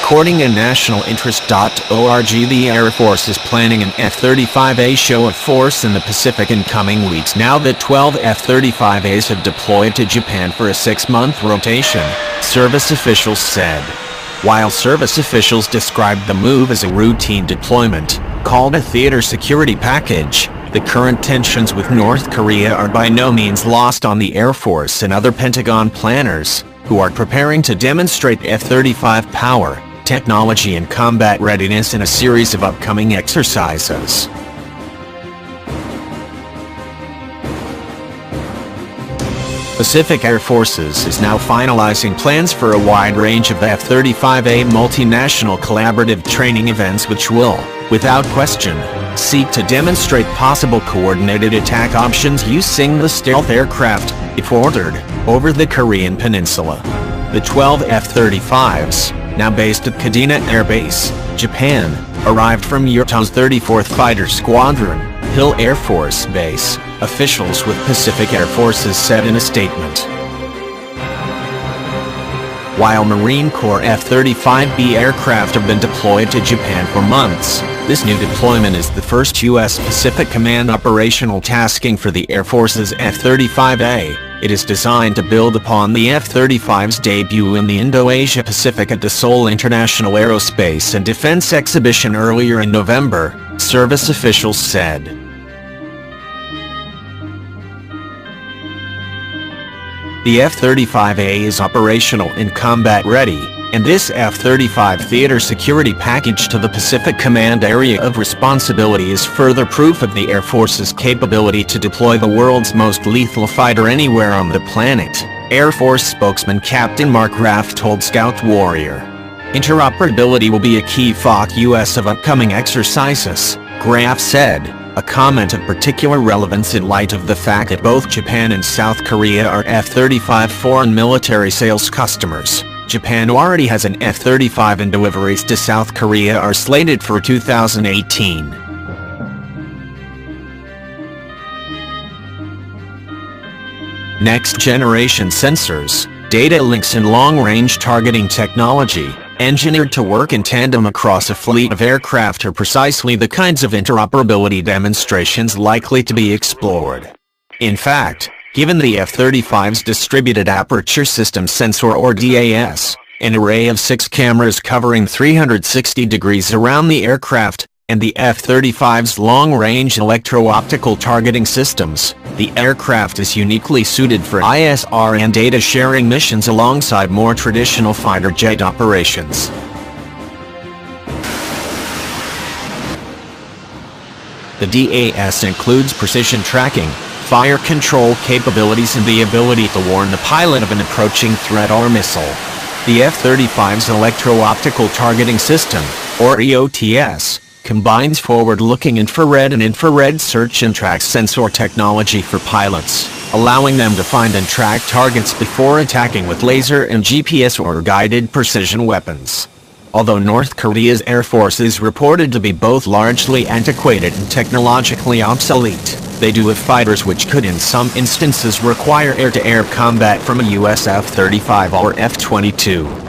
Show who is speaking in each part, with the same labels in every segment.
Speaker 1: According to nationalinterest.org, the Air Force is planning an F-35A show of force in the Pacific in coming weeks now that 12 F-35As have deployed to Japan for a 6-month rotation, service officials said. While service officials described the move as a routine deployment, called a theater security package, the current tensions with North Korea are by no means lost on the Air Force and other Pentagon planners, who are preparing to demonstrate F-35 power, technology and combat readiness in a series of upcoming exercises. Pacific Air Forces is now finalizing plans for a wide range of F-35A multinational collaborative training events which will, without question, seek to demonstrate possible coordinated attack options using the stealth aircraft, if ordered, over the Korean Peninsula. The 12 F-35s, now based at Kadena Air Base, Japan, arrived from Utah's 34th Fighter Squadron, Hill Air Force Base, officials with Pacific Air Forces said in a statement. While Marine Corps F-35B aircraft have been deployed to Japan for months, this new deployment is the first U.S. Pacific Command operational tasking for the Air Force's F-35A. It is designed to build upon the F-35's debut in the Indo-Asia Pacific at the Seoul International Aerospace and Defense Exhibition earlier in November, service officials said. The F-35A is operational and combat ready, and this F-35 theater security package to the Pacific Command area of responsibility is further proof of the Air Force's capability to deploy the world's most lethal fighter anywhere on the planet, Air Force spokesman Captain Mark Raff told Scout Warrior. Interoperability will be a key focus of upcoming exercises, Raff said, a comment of particular relevance in light of the fact that both Japan and South Korea are F-35 foreign military sales customers. Japan already has an F-35 and deliveries to South Korea are slated for 2018. Next-generation sensors, data links and long-range targeting technology, engineered to work in tandem across a fleet of aircraft are precisely the kinds of interoperability demonstrations likely to be explored. In fact, given the F-35's Distributed Aperture System Sensor or DAS, an array of 6 cameras covering 360 degrees around the aircraft, and the F-35's long-range electro-optical targeting systems, the aircraft is uniquely suited for ISR and data-sharing missions alongside more traditional fighter jet operations. The DAS includes precision tracking, fire control capabilities and the ability to warn the pilot of an approaching threat or missile. The F-35's electro-optical targeting system, or EOTS, combines forward-looking infrared and infrared search and track sensor technology for pilots, allowing them to find and track targets before attacking with laser and GPS or guided precision weapons. Although North Korea's Air Force is reported to be both largely antiquated and technologically obsolete, they do have fighters which could in some instances require air-to-air combat from a US F-35 or F-22.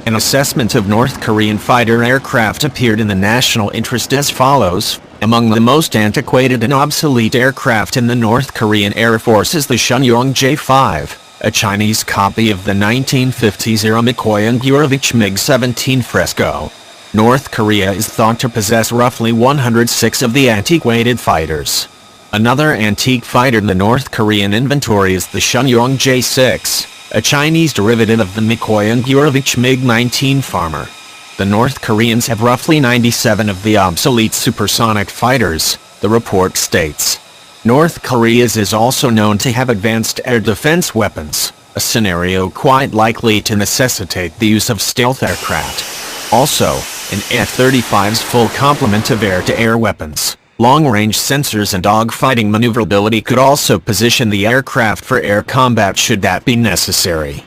Speaker 1: An assessment of North Korean fighter aircraft appeared in the National Interest as follows. Among the most antiquated and obsolete aircraft in the North Korean Air Force is the Shenyang J-5, a Chinese copy of the 1950s-era Mikoyan-Gurevich MiG-17 Fresco. North Korea is thought to possess roughly 106 of the antiquated fighters. Another antique fighter in the North Korean inventory is the Shenyang J-6, a Chinese derivative of the Mikoyan-Gurevich MiG-19 Farmer. The North Koreans have roughly 97 of the obsolete supersonic fighters, the report states. North Korea's is also known to have advanced air defense weapons, a scenario quite likely to necessitate the use of stealth aircraft. Also, an F-35's full complement of air-to-air weapons, long-range sensors and dogfighting maneuverability could also position the aircraft for air combat should that be necessary.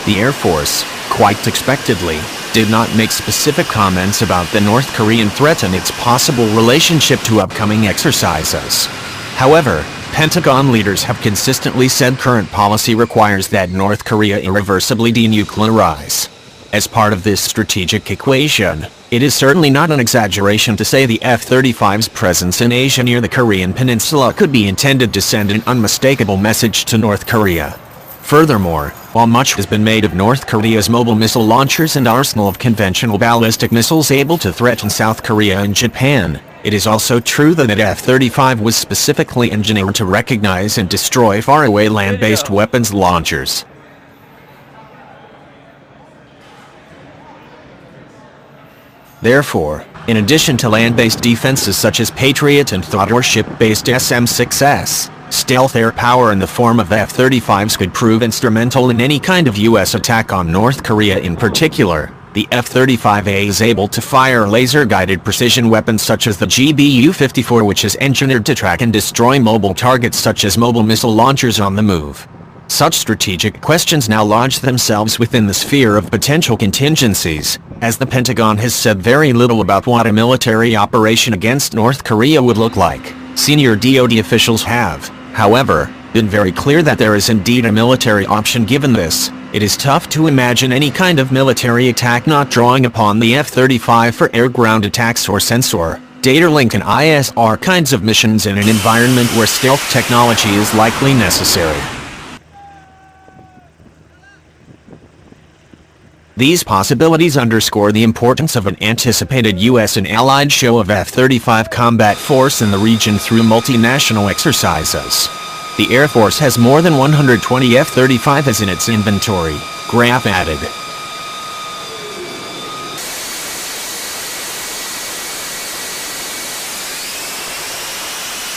Speaker 1: The Air Force, quite expectedly, did not make specific comments about the North Korean threat and its possible relationship to upcoming exercises. However, Pentagon leaders have consistently said current policy requires that North Korea irreversibly denuclearize. As part of this strategic equation, it is certainly not an exaggeration to say the F-35's presence in Asia near the Korean peninsula could be intended to send an unmistakable message to North Korea. Furthermore, while much has been made of North Korea's mobile missile launchers and arsenal of conventional ballistic missiles able to threaten South Korea and Japan, it is also true that F-35 was specifically engineered to recognize and destroy faraway land-based weapons launchers. Therefore, in addition to land-based defenses such as Patriot and THAAD or ship-based SM-6S, stealth air power in the form of F-35s could prove instrumental in any kind of U.S. attack on North Korea. In particular, the F-35A is able to fire laser-guided precision weapons such as the GBU-54, which is engineered to track and destroy mobile targets such as mobile missile launchers on the move. Such strategic questions now lodge themselves within the sphere of potential contingencies, as the Pentagon has said very little about what a military operation against North Korea would look like. Senior DoD officials have, however, been very clear that there is indeed a military option. Given this, it is tough to imagine any kind of military attack not drawing upon the F-35 for air-ground attacks or sensor, data link and ISR kinds of missions in an environment where stealth technology is likely necessary. These possibilities underscore the importance of an anticipated U.S. and Allied show of F-35 combat force in the region through multinational exercises. The Air Force has more than 120 F-35s in its inventory, Graf added.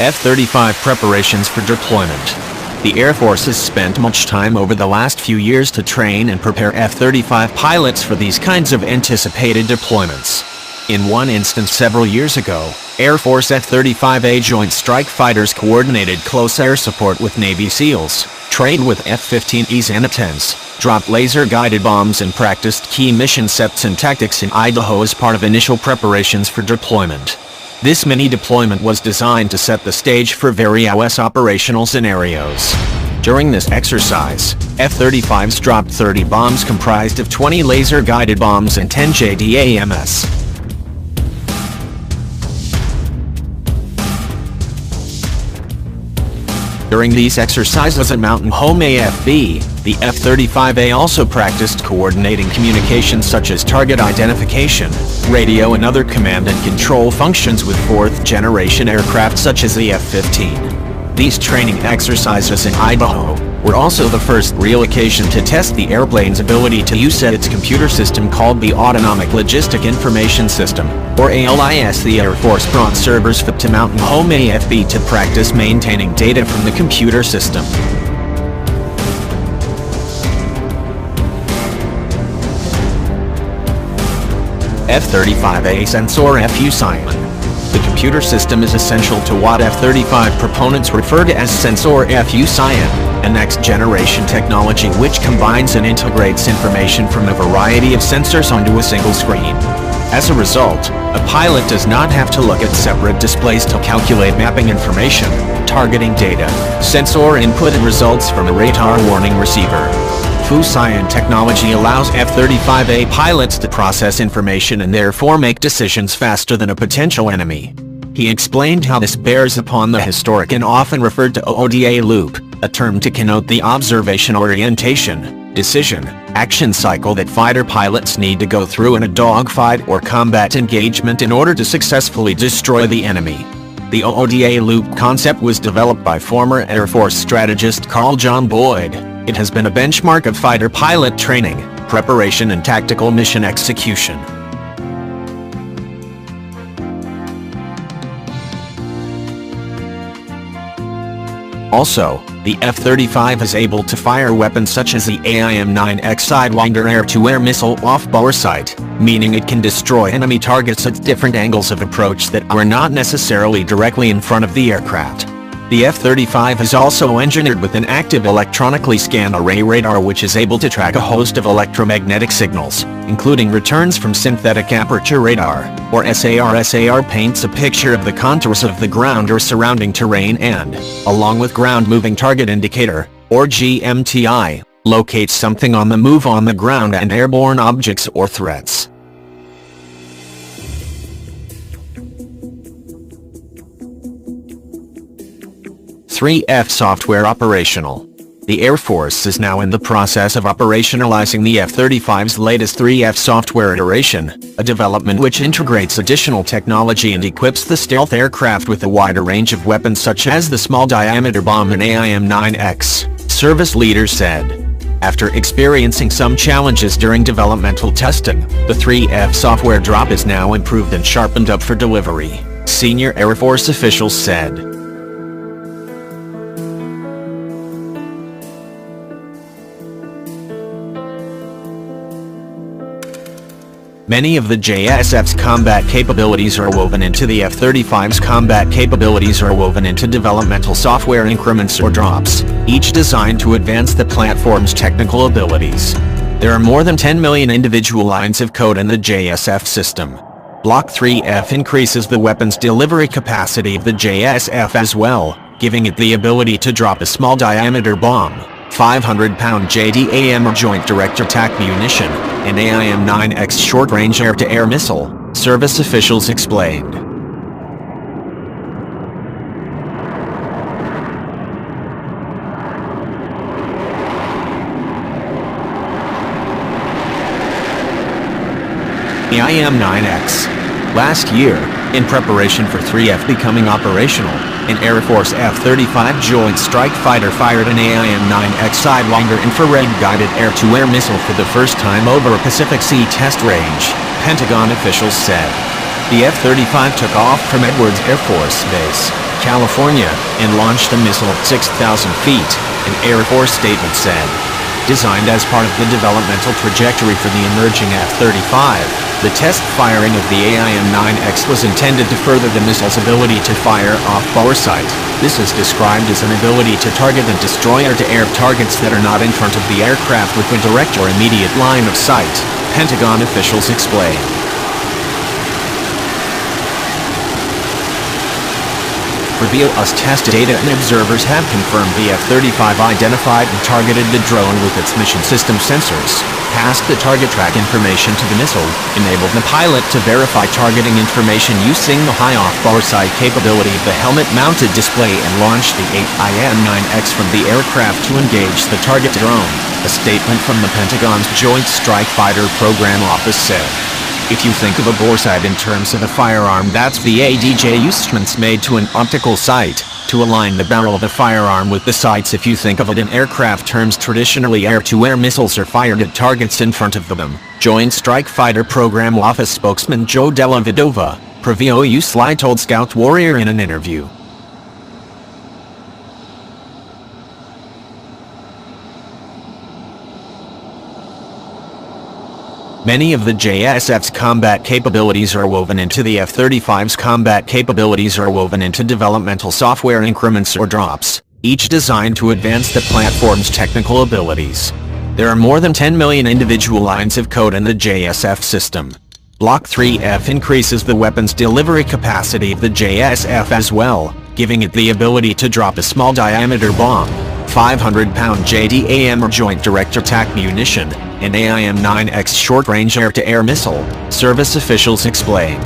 Speaker 1: F-35 preparations for deployment. The Air Force has spent much time over the last few years to train and prepare F-35 pilots for these kinds of anticipated deployments. In one instance several years ago, Air Force F-35A Joint Strike Fighters coordinated close air support with Navy SEALs, trained with F-15Es and F-10s, dropped laser-guided bombs and practiced key mission sets and tactics in Idaho as part of initial preparations for deployment. This mini-deployment was designed to set the stage for various operational scenarios. During this exercise, F-35s dropped 30 bombs comprised of 20 laser-guided bombs and 10 JDAMs. During these exercises at Mountain Home AFB, the F-35A also practiced coordinating communications such as target identification, radio and other command and control functions with fourth-generation aircraft such as the F-15. These training exercises in Idaho were also the first real occasion to test the airplane's ability to use its computer system called the Autonomic Logistic Information System, or ALIS. The Air Force brought servers to Mountain Home AFB to practice maintaining data from the computer system. F-35A Sensor FU Simon. The computer system is essential to what F-35 proponents refer to as Sensor FU Cyan, a next-generation technology which combines and integrates information from a variety of sensors onto a single screen. As a result, a pilot does not have to look at separate displays to calculate mapping information, targeting data, sensor input and results from a radar warning receiver. FU Cyan technology allows F-35A pilots to process information and therefore make decisions faster than a potential enemy. He explained how this bears upon the historic and often referred to OODA loop, a term to connote the observation orientation, decision, action cycle that fighter pilots need to go through in a dogfight or combat engagement in order to successfully destroy the enemy. The OODA loop concept was developed by former Air Force strategist Carl John Boyd. It has been a benchmark of fighter pilot training, preparation and tactical mission execution. Also, the F-35 is able to fire weapons such as the AIM-9X Sidewinder air-to-air missile off-bore sight, meaning it can destroy enemy targets at different angles of approach that are not necessarily directly in front of the aircraft. The F-35 is also engineered with an active electronically scanned array radar which is able to track a host of electromagnetic signals, including returns from synthetic aperture radar, or SAR. SAR paints a picture of the contours of the ground or surrounding terrain and, along with Ground Moving Target Indicator, or GMTI, locates something on the move on the ground and airborne objects or threats. F software operational. The Air Force is now in the process of operationalizing the F-35's latest 3F software iteration, a development which integrates additional technology and equips the stealth aircraft with a wider range of weapons such as the small-diameter bomb and AIM-9X, service leaders said. After experiencing some challenges during developmental testing, the 3F software drop is now improved and sharpened up for delivery, senior Air Force officials said. Many of the JSF's combat capabilities are woven into the F-35's combat capabilities are woven into developmental software increments or drops, each designed to advance the platform's technical abilities. There are more than 10 million individual lines of code in the JSF system. Block 3F increases the weapons delivery capacity of the JSF as well, giving it the ability to drop a small diameter bomb, 500-pound JDAM or Joint Direct Attack Munition, and AIM-9X short-range air-to-air missile, service officials explained. The AIM-9X. Last year, in preparation for 3F becoming operational, an Air Force F-35 Joint Strike Fighter fired an AIM-9X Sidewinder infrared-guided air-to-air missile for the first time over a Pacific Sea test range, Pentagon officials said. The F-35 took off from Edwards Air Force Base, California, and launched the missile at 6,000 feet, an Air Force statement said. Designed as part of the developmental trajectory for the emerging F-35, the test firing of the AIM-9X was intended to further the missile's ability to fire off boresight. This is described as an ability to target and destroy air-to-air targets that are not in front of the aircraft with a direct or immediate line of sight, Pentagon officials explained. Reveal's test data and observers have confirmed the F-35 identified and targeted the drone with its mission system sensors, passed the target track information to the missile, enabled the pilot to verify targeting information using the high off-boresight capability of the helmet-mounted display and launched the AIM-9X from the aircraft to engage the target drone, a statement from the Pentagon's Joint Strike Fighter Program Office said. If you think of a boresight in terms of a firearm, that's the ADJ instruments made to an optical sight, to align the barrel of a firearm with the sights. If you think of it in aircraft terms, traditionally air-to-air missiles are fired at targets in front of them, Joint Strike Fighter Program Office spokesman Joe Della Vedova, Previo Usli told Scout Warrior in an interview. Many of the JSF's combat capabilities are woven into the F-35's combat capabilities are woven into developmental software increments or drops, each designed to advance the platform's technical abilities. There are more than 10 million individual lines of code in the JSF system. Block 3F increases the weapons delivery capacity of the JSF as well, giving it the ability to drop a small diameter bomb, 500-pound JDAM or Joint Direct Attack Munition, and AIM-9X short-range air-to-air missile, service officials explained.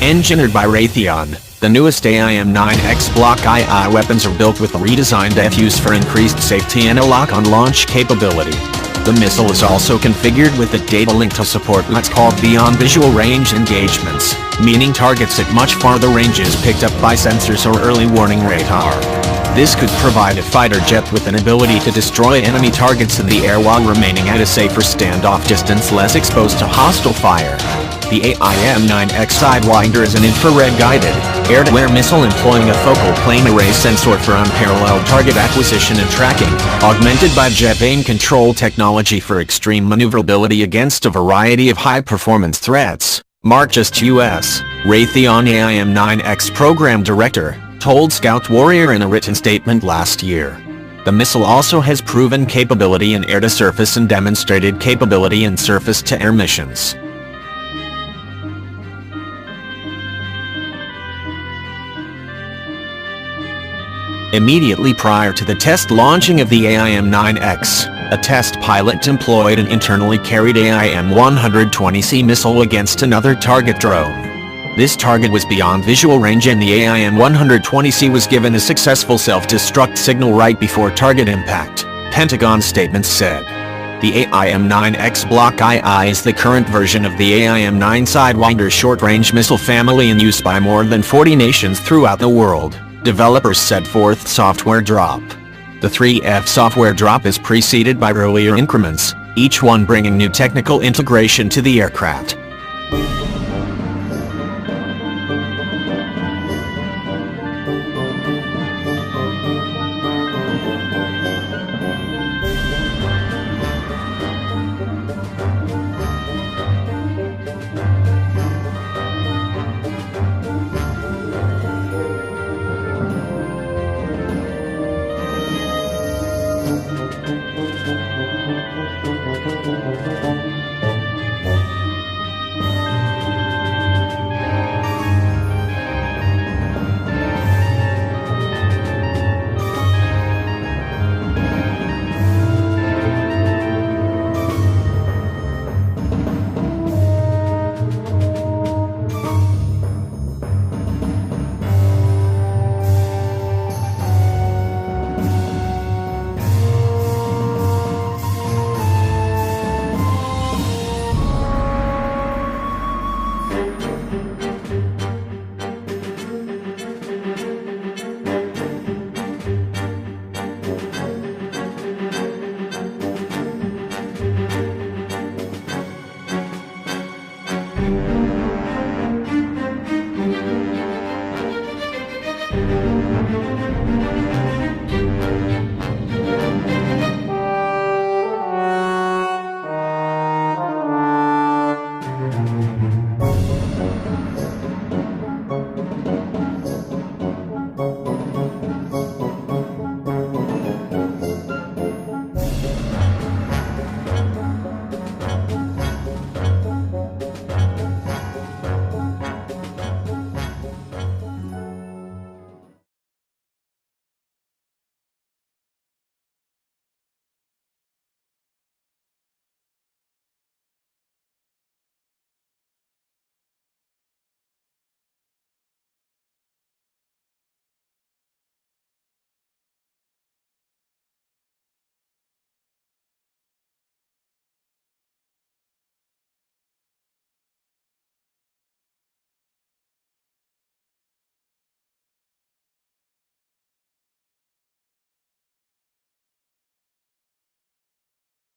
Speaker 1: Engineered by Raytheon, the newest AIM-9X Block II weapons are built with a redesigned FUs for increased safety and a lock-on launch capability. The missile is also configured with a data link to support what's called beyond visual range engagements, meaning targets at much farther ranges picked up by sensors or early warning radar. This could provide a fighter jet with an ability to destroy enemy targets in the air while remaining at a safer standoff distance, less exposed to hostile fire. The AIM-9X Sidewinder is an infrared-guided, air-to-air missile employing a focal plane array sensor for unparalleled target acquisition and tracking, augmented by jet aim control technology for extreme maneuverability against a variety of high-performance threats, Mark Just U.S., Raytheon AIM-9X program director, told Scout Warrior in a written statement last year. The missile also has proven capability in air-to-surface and demonstrated capability in surface-to-air missions. Immediately prior to the test launching of the AIM-9X, a test pilot employed an internally carried AIM-120C missile against another target drone. This target was beyond visual range and the AIM-120C was given a successful self-destruct signal right before target impact, Pentagon statements said. The AIM-9X Block II is the current version of the AIM-9 Sidewinder short-range missile family in use by more than 40 nations throughout the world, developers said. Fourth software drop. The 3F software drop is preceded by earlier increments, each one bringing new technical integration to the aircraft.